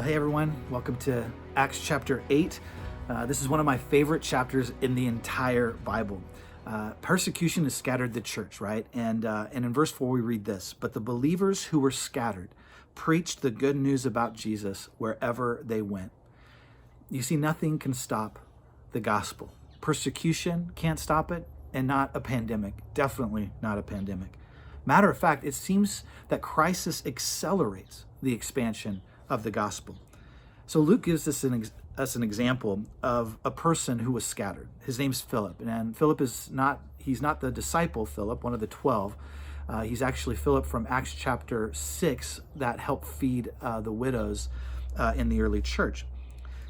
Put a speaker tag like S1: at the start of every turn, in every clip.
S1: Hey everyone, welcome to Acts chapter 8. This is one of my favorite chapters in the entire Bible. Persecution has scattered the church, right? And in verse 4 we read this, "But the believers who were scattered preached the good news about Jesus wherever they went." You see, nothing can stop the gospel. Persecution can't stop it, and not a pandemic. Definitely not a pandemic. Matter of fact, it seems that crisis accelerates the expansion of the gospel. So Luke gives us an example of a person who was scattered. His name's Philip, and Philip he's not the disciple Philip, one of the 12. He's actually Philip from Acts chapter 6 that helped feed the widows in the early church.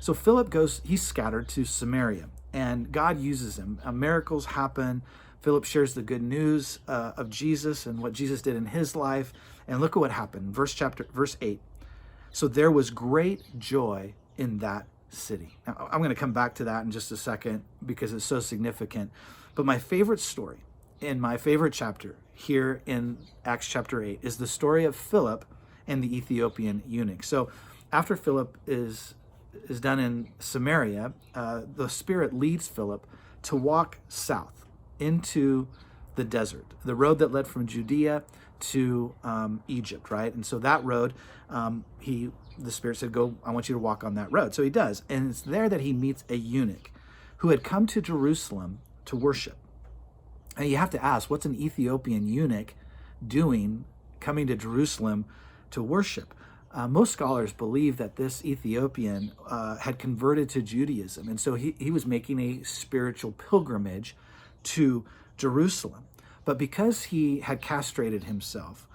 S1: So Philip he's scattered to Samaria, and God uses him. Miracles happen. Philip shares the good news of Jesus and what Jesus did in his life. And look at what happened. Verse 8. "So there was great joy in that city." Now, I'm going to come back to that in just a second because it's so significant. But my favorite story in my favorite chapter here in Acts chapter 8 is the story of Philip and the Ethiopian eunuch. So after Philip is done in Samaria, the Spirit leads Philip to walk south into the desert, the road that led from Judea to Egypt, right? And so that road, the Spirit said, "Go, I want you to walk on that road." So he does. And it's there that he meets a eunuch who had come to Jerusalem to worship. And you have to ask, what's an Ethiopian eunuch doing coming to Jerusalem to worship? Most scholars believe that this Ethiopian had converted to Judaism. And so he was making a spiritual pilgrimage to Jerusalem. But because he had castrated himself,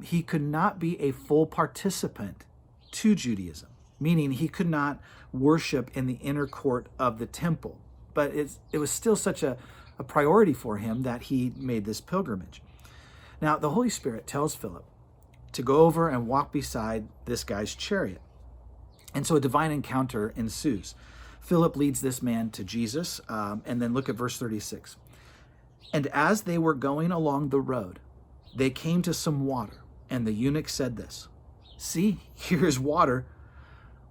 S1: he could not be a full participant to Judaism, meaning he could not worship in the inner court of the temple. But it was still such a priority for him that he made this pilgrimage. Now, the Holy Spirit tells Philip to go over and walk beside this guy's chariot. And so a divine encounter ensues. Philip leads this man to Jesus, and then look at verse 36. "And as they were going along the road, they came to some water, and the eunuch said this, 'See, here is water.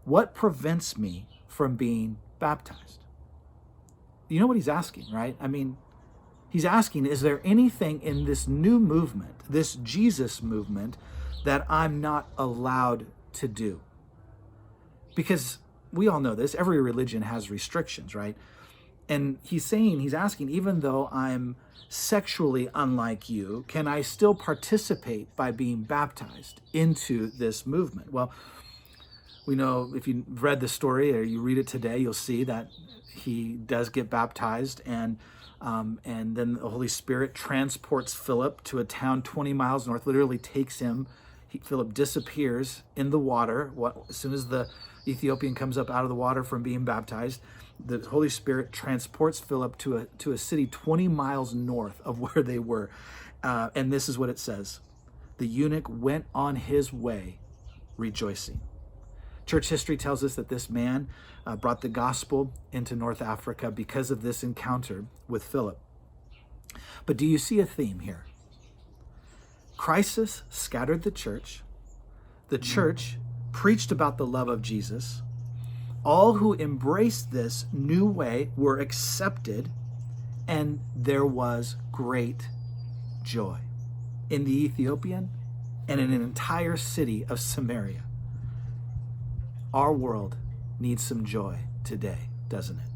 S1: What prevents me from being baptized?'" You know what he's asking, right? I mean, he's asking, is there anything in this new movement, this Jesus movement, that I'm not allowed to do? Because we all know this, every religion has restrictions, right? And he's asking, even though I'm sexually unlike you, can I still participate by being baptized into this movement? Well, we know if you read the story or you read it today, you'll see that he does get baptized, and then the Holy Spirit transports Philip to a town 20 miles north, literally takes him. Philip disappears in the water. As soon as the Ethiopian comes up out of the water from being baptized, the Holy Spirit transports Philip to a city 20 miles north of where they were. And this is what it says. "The eunuch went on his way rejoicing." Church history tells us that this man brought the gospel into North Africa because of this encounter with Philip. But do you see a theme here? Crisis scattered the church. The church preached about the love of Jesus. All who embraced this new way were accepted, and there was great joy in the Ethiopian and in an entire city of Samaria. Our world needs some joy today, doesn't it?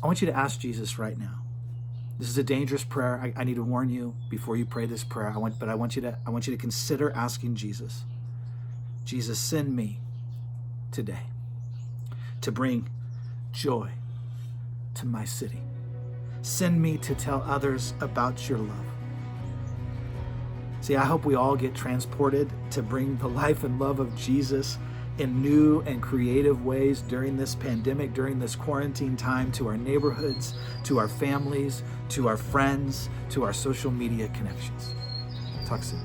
S1: I want you to ask Jesus right now. This is a dangerous prayer. I need to warn you before you pray this prayer. I want you to consider asking Jesus. Jesus, send me today to bring joy to my city. Send me to tell others about your love. See, I hope we all get transported to bring the life and love of Jesus in new and creative ways during this pandemic, during this quarantine time, to our neighborhoods, to our families, to our friends, to our social media connections. Talk soon.